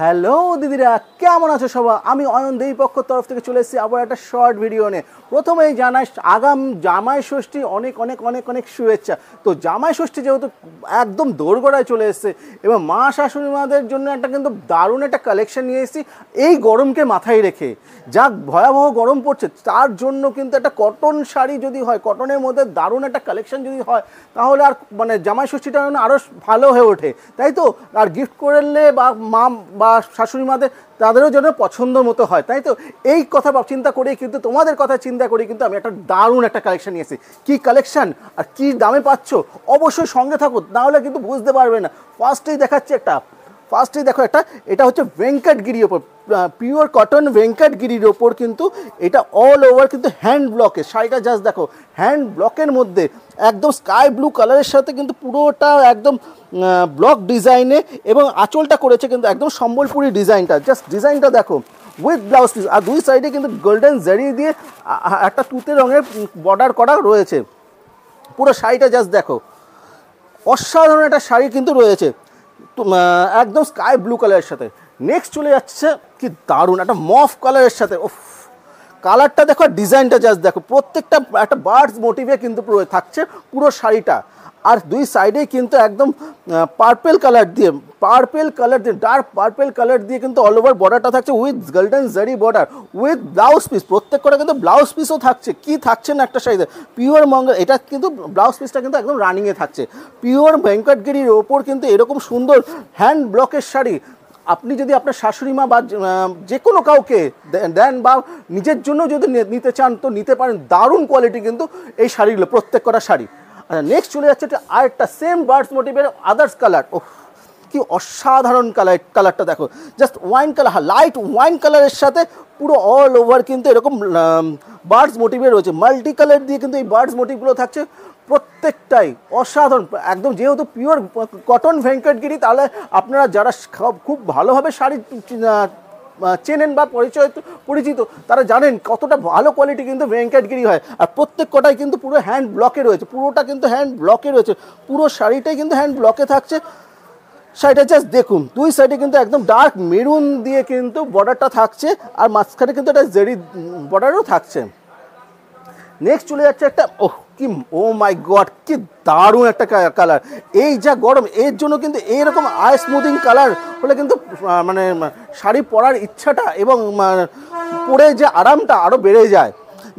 Hello দিদিরা, কেমন আছো সবাই? আমি অয়ন দেবী পক্ষর তরফ থেকে চলে এসেছি আবার একটা শর্ট ভিডিও নিয়ে। প্রথমেই জানাই আগাম জামাই ষষ্ঠী অনেক অনেক অনেক অনেক শুভেচ্ছা। তো জামাই ষষ্ঠী যেহেতু একদম দোরগোড়ায় চলে এসেছে এবং মা শাশুড়ি মাদের জন্য একটা কিন্তু দারুণ একটা কালেকশন নিয়ে এসেছি এই গরমকে মাথায় রেখে। যা ভয়াবহ গরম পড়ছে তার জন্য কিন্তু একটা কটন শাড়ি যদি হয়, কটনের মধ্যে দারুণ একটা কালেকশন যদি হয়, তাহলে আর মানে জামাই ষষ্ঠীটা আরও ভালো হয়ে ওঠে, তাই তো? আর গিফট করলে বা মা বা শাশুড়ি মাদের তাদেরও যেন পছন্দ মতো হয়, তাই তো? এই কথা চিন্তা করেই কিন্তু, তোমাদের কথা চিন্তা করেই কিন্তু আমি একটা দারুণ একটা কালেকশন নিয়ে এসেছি। কী কালেকশন আর কী দামে পাচ্ছ অবশ্যই সঙ্গে থাকো, নাহলে কিন্তু বুঝতে পারবে না। ফার্স্টেই দেখো একটা, এটা হচ্ছে ভেঙ্কটগিরির ওপর, পিওর কটন ভেঙ্কটগিরির ওপর কিন্তু এটা অল ওভার কিন্তু হ্যান্ড ব্লকের শাড়িটা। জাস্ট দেখো, হ্যান্ড ব্লকের মধ্যে একদম স্কাই ব্লু কালারের সাথে কিন্তু পুরোটা একদম ব্লক ডিজাইনে, এবং আঁচলটা করেছে কিন্তু একদম সম্বলপুরি ডিজাইনটা। জাস্ট ডিজাইনটা দেখো, উইথ ব্লাউজ পিস, আর দুই সাইডে কিন্তু গোল্ডেন জারি দিয়ে একটা তুতে রঙের বর্ডার করা রয়েছে। পুরো শাড়িটা জাস্ট দেখো, অসাধারণ একটা শাড়ি কিন্তু রয়েছে একদম স্কাই ব্লু কালারের সাথে। নেক্সট চলে যাচ্ছে কি দারুণ একটা মফ কালারের সাথে। ওফ, কালারটা দেখো, ডিজাইনটা জাস্ট দেখো, প্রত্যেকটা একটা বার্ডস মোটিভে কিন্তু থাকছে পুরো শাড়িটা। আর দুই সাইডেই কিন্তু একদম পার্পেল কালার দিয়ে ডার্ক পার্পেল কালার দিয়ে কিন্তু অল ওভার বর্ডারটা থাকছে উইথ গোল্ডেন জারি বর্ডার, উইথ ব্লাউজ পিস। প্রত্যেকটা কিন্তু ব্লাউজ পিসও থাকছে। কি থাকছে না একটা শাড়িতে, পিওর মঙ্গল। এটা কিন্তু ব্লাউজ পিসটা কিন্তু একদম রানিংয়ে থাকছে। পিওর ভেঙ্কটগিরির ওপর কিন্তু এরকম সুন্দর হ্যান্ড ব্লকের শাড়ি আপনি যদি আপনার শাশুড়ি মা বা যে কোনো কাউকে দেন, বা নিজের জন্য যদি নিতে চান তো নিতে পারেন। দারুণ কোয়ালিটি কিন্তু এই শাড়িগুলো, প্রত্যেক কটা শাড়ি। আচ্ছা, নেক্সট চলে যাচ্ছে আরেকটা সেম বার্ডস মোটিভের আদার্স কালার। ও কি অসাধারণ কালারটা দেখো, just wine colour, light wine কালারের সাথে পুরো অল ওভার কিন্তু এরকম বার্ডস মোটিভে রয়েছে। মাল্টি কালার দিয়ে কিন্তু এই বার্ডস মোটিভগুলো থাকছে প্রত্যেকটাই অসাধারণ। একদম যেহেতু পিওর কটন ভেঙ্কটগিরি, তাহলে আপনারা যারা খুব ভালোভাবে শাড়ি চেনেন বা পরিচিত, তারা জানেন কতটা ভালো কোয়ালিটি কিন্তু ভেঙ্কটগিরি হয়। আর প্রত্যেক কটাই কিন্তু পুরো হ্যান্ড ব্লকে রয়েছে, পুরোটা কিন্তু হ্যান্ড ব্লকে রয়েছে। পুরো শাড়িটাই কিন্তু হ্যান্ড ব্লকে থাকছে। শাড়িটা জাস্ট দেখুন, দুই সাইডে কিন্তু একদম ডার্ক মেরুন দিয়ে কিন্তু বর্ডারটা থাকছে, আর মাঝখানে কিন্তু একটা জেরি বর্ডারও থাকছে। নেক্সট চলে যাচ্ছে একটা, ও মাই গড, কি দারুণ একটা কালার। এই যা গরম, এর জন্য কিন্তু এইরকম আই স্মুথিং কালার হলে কিন্তু মানে শাড়ি পরার ইচ্ছাটা এবং পরে যে আরামটা আরও বেড়ে যায়।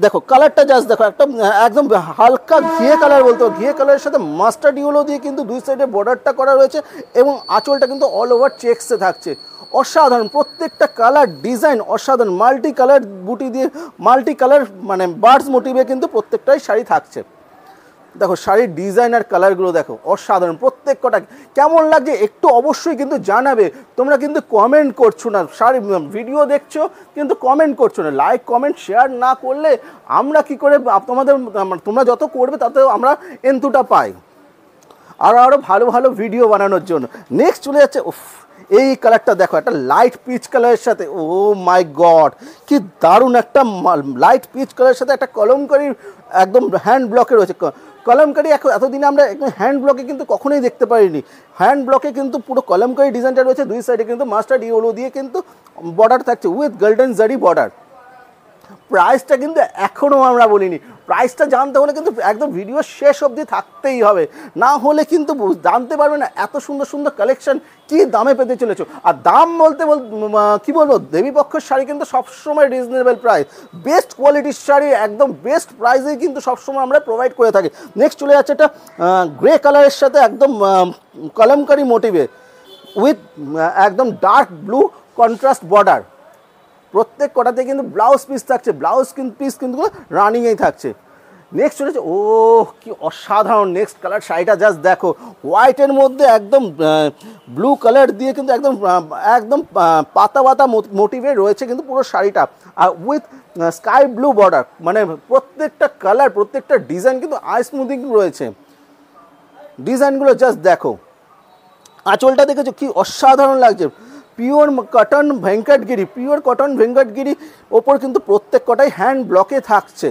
দেখো কালারটা জাস্ট দেখো, একটা একদম হালকা ঘিয়ে কালার বলতে হবে। ঘিয়ে কালারের সাথে মাস্টার্ড ইয়েলো দিয়ে কিন্তু দুই সাইডে বর্ডারটা করা রয়েছে, এবং আঁচলটা কিন্তু অল ওভার চেক্সে থাকছে। অসাধারণ প্রত্যেকটা কালার ডিজাইন, অসাধারণ মাল্টি কালার বুটি দিয়ে, মাল্টি কালার মানে বার্ডস মোটিভে কিন্তু প্রত্যেকটাই শাড়ি থাকছে। দেখো শাড়ির ডিজাইন আর কালারগুলো দেখো, অসাধারণ প্রত্যেক কটা। কেমন লাগছে একটু অবশ্যই কিন্তু জানাবে। তোমরা কিন্তু কমেন্ট করছো না, শাড়ি ভিডিও দেখছো কিন্তু কমেন্ট করছো না। লাইক কমেন্ট শেয়ার না করলে আমরা কি করে তোমরা যত করবে তত আমরা এন্তুটা পাই আরও ভালো ভালো ভিডিও বানানোর জন্য। নেক্সট চলে যাচ্ছে, এই কালারটা দেখো, একটা লাইট পিচ কালারের সাথে। ও মাই গড, কি দারুণ একটা লাইট পিচ কালারের সাথে একটা কলমকারির একদম হ্যান্ড ব্লকে রয়েছে। কলমকারি এতদিনে আমরা একদম হ্যান্ড ব্লকে কিন্তু কখনোই দেখতে পারিনি। হ্যান্ড ব্লকে কিন্তু পুরো কলমকারি ডিজাইনটা রয়েছে, দুই সাইডে কিন্তু মাস্টার্ড ইয়েলো দিয়ে কিন্তু বর্ডার থাকছে উইথ গোল্ডেন জারি বর্ডার। প্রাইসটা কিন্তু এখনও আমরা বলিনি। প্রাইসটা জানতে হলে কিন্তু একদম ভিডিও শেষ অবধি থাকতেই হবে, না হলে কিন্তু জানতে পারবে না এত সুন্দর সুন্দর কালেকশন কী দামে পেতে চলেছো। আর দাম বলতে কী বলবো, দেবীপক্ষের শাড়ি কিন্তু সবসময় রিজনেবল প্রাইস, বেস্ট কোয়ালিটির শাড়ি একদম বেস্ট প্রাইসেই কিন্তু সবসময় আমরা প্রোভাইড করে থাকি। নেক্সট চলে যাচ্ছে একটা গ্রে কালারের সাথে একদম কলমকারি মোটিভে উইথ একদম ডার্ক ব্লু কন্ট্রাস্ট বর্ডার। প্রত্যেক কটাতে কিন্তু ব্লাউজ পিস থাকছে, ব্লাউজ পিস কিন্তু রানিংয়েই থাকছে। নেক্সট চলেছে, কি অসাধারণ নেক্সট কালার। শাড়িটা জাস্ট দেখো, হোয়াইটের মধ্যে একদম ব্লু কালার দিয়ে কিন্তু একদম একদম পাতা পাতা মোটিভে রয়েছে কিন্তু পুরো শাড়িটা, আর উইথ স্কাই ব্লু বর্ডার। মানে প্রত্যেকটা কালার, প্রত্যেকটা ডিজাইন কিন্তু আই স্মুথিং রয়েছে। ডিজাইনগুলো জাস্ট দেখো, আঁচলটা দেখেছো কি অসাধারণ লাগছে। পিওর কটন ভেঙ্কটগিরি ওপর কিন্তু প্রত্যেক কটাই হ্যান্ড ব্লকে থাকছে।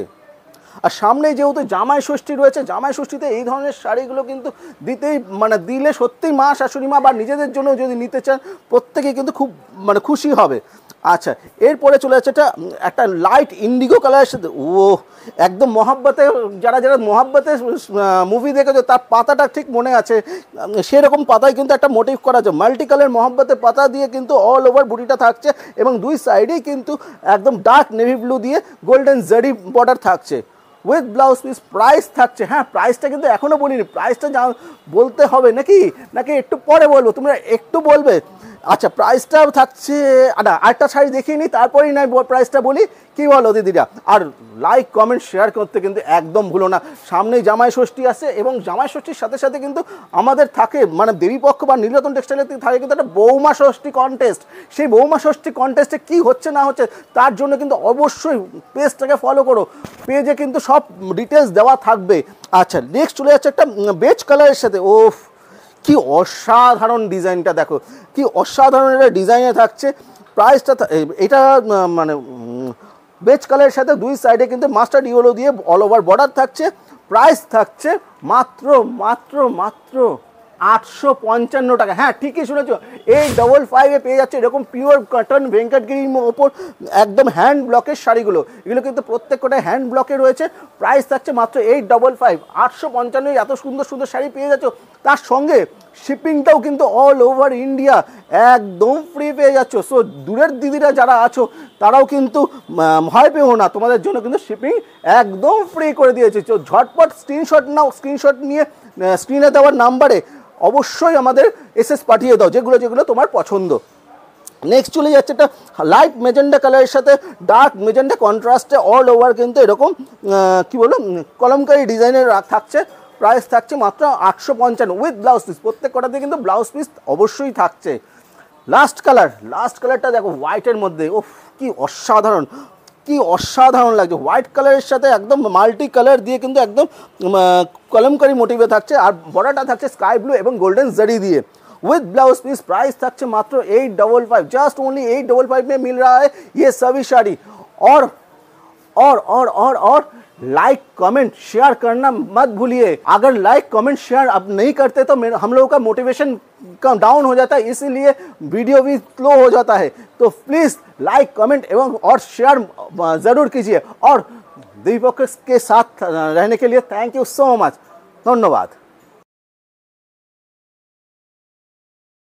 আর সামনে যেহেতু জামাই ষষ্ঠী রয়েছে, জামাই ষষ্ঠীতে এই ধরনের শাড়িগুলো কিন্তু দিতেই মানে দিলে সত্যিই মা শাশুড়ি মা বা নিজেদের জন্য যদি নিতে চান প্রত্যেকেই কিন্তু খুব মানে খুশি হবে। আচ্ছা, এরপরে চলে যাচ্ছে একটা লাইট ইন্ডিগো কালারের সাথে, ও একদম মহাব্বতে, যারা যারা মহাব্বতে মুভি দেখেছো তার পাতাটা ঠিক মনে আছে, সেরকম পাতায় কিন্তু একটা মোটিভ করা আছে, মাল্টি কালার মহাব্বতের পাতা দিয়ে কিন্তু অল ওভার বুটিটা থাকছে এবং দুই সাইডেই কিন্তু একদম ডার্ক নেভি ব্লু দিয়ে গোল্ডেন জারি বর্ডার থাকছে উইথ ব্লাউজ পিস। প্রাইস থাকছে, হ্যাঁ প্রাইসটা কিন্তু এখনও বলিনি, প্রাইসটা বলতে হবে নাকি নাকি একটু পরে বলবো, তোমরা একটু বলবে? আচ্ছা, প্রাইসটা থাকছে, আরেকটা শাড়ি দেখিয়ে নিই তারপরেই নয় প্রাইসটা বলি, কি বলো দিদিরা? আর লাইক কমেন্ট শেয়ার করতে কিন্তু একদম ভুলো না, সামনেই জামাই ষষ্ঠী আসছে এবং জামাই ষষ্ঠীর সাথে সাথে কিন্তু আমাদের থাকে মানে দেবীপক্ষ বা নীলরতন টেক্সটাইলের থাকে কিন্তু একটা বৌমা ষষ্ঠী কন্টেস্ট। সেই বৌমা ষষ্ঠী কন্টেস্টে কী হচ্ছে না হচ্ছে তার জন্য কিন্তু অবশ্যই পেজটাকে ফলো করো, পেজে কিন্তু সব ডিটেলস দেওয়া থাকবে। আচ্ছা, নেক্সট চলে যাচ্ছে একটা বেজ কালারের সাথে, ওফ কি অসাধারণ ডিজাইনটা দেখো, কি অসাধারণ একটা ডিজাইনে থাকছে। প্রাইসটা এটা মানে বেজ কালারের সাথে দুই সাইডে কিন্তু মাস্টার্ড ইয়েলো দিয়ে অল ওভার বর্ডার থাকছে। প্রাইস থাকছে মাত্র মাত্র মাত্র 855 টাকা। হ্যাঁ ঠিকই শুনেছো, 855 পেয়ে যাচ্ছে এরকম পিওর কটন ভেঙ্কটগিরির ওপর একদম হ্যান্ড ব্লকের শাড়িগুলো, এগুলো কিন্তু প্রত্যেকটাই হ্যান্ড ব্লকে রয়েছে। প্রাইস থাকছে মাত্র 855, 855 এত সুন্দর সুন্দর শাড়ি পেয়ে যাচ্ছ, তার সঙ্গে শিপিংটাও কিন্তু অল ওভার ইন্ডিয়া একদম ফ্রি পেয়ে যাচ্ছ। সো দূরের দিদিরা যারা আছো তারাও কিন্তু ভয় পেও না, তোমাদের জন্য কিন্তু শিপিং একদম ফ্রি করে দিয়েছে। তো ঝটপট স্ক্রিনশট নাও, স্ক্রিনশট নিয়ে স্ক্রিনে দেওয়ার নাম্বারে অবশ্যই আমাদের এসএস পাঠিয়ে দাও যেগুলো যেগুলো তোমার পছন্দ। নেক্সট চলে যাচ্ছে একটা লাইট মেজেন্ডা কালারের সাথে ডার্ক মেজেন্ডা কন্ট্রাস্টে অল ওভার কিন্তু এরকম কি বলো কলমকারি ডিজাইনের থাকছে। প্রাইস থাকছে মাত্র 855 উইথ ব্লাউজ পিস, প্রত্যেক কটাতে কিন্তু ব্লাউজ পিস অবশ্যই থাকছে। লাস্ট কালারটা দেখো হোয়াইটের মধ্যে, ওফ কি অসাধারণ, কি অসাধারণ লাগছে। হোয়াইট কালারের সাথে একদম মাল্টি কালার দিয়ে কিন্তু একদম কলমকারি মোটিভে থাকছে, আর বর্ডারটা থাকছে স্কাই ব্লু এবং গোল্ডেন জারি দিয়ে विद ब्लाउज पीस। प्राइस থাকছে মাত্র 855, जस्ट ओनली 855 में मिल रहा है ये सभी साड़ी। और लाइक कमेंट शेयर करना मत भूलिए। अगर लाइक कमेंट शेयर अब नहीं करते तो हम लोगों का मोटिवेशन कम डाउन हो जाता है, इसीलिए वीडियो भी स्लो हो जाता है। तो प्लीज़ लाइक कमेंट एवं और शेयर ज़रूर कीजिए। और दीपक के साथ रहने के लिए थैंक यू सो मच, धन्यवाद।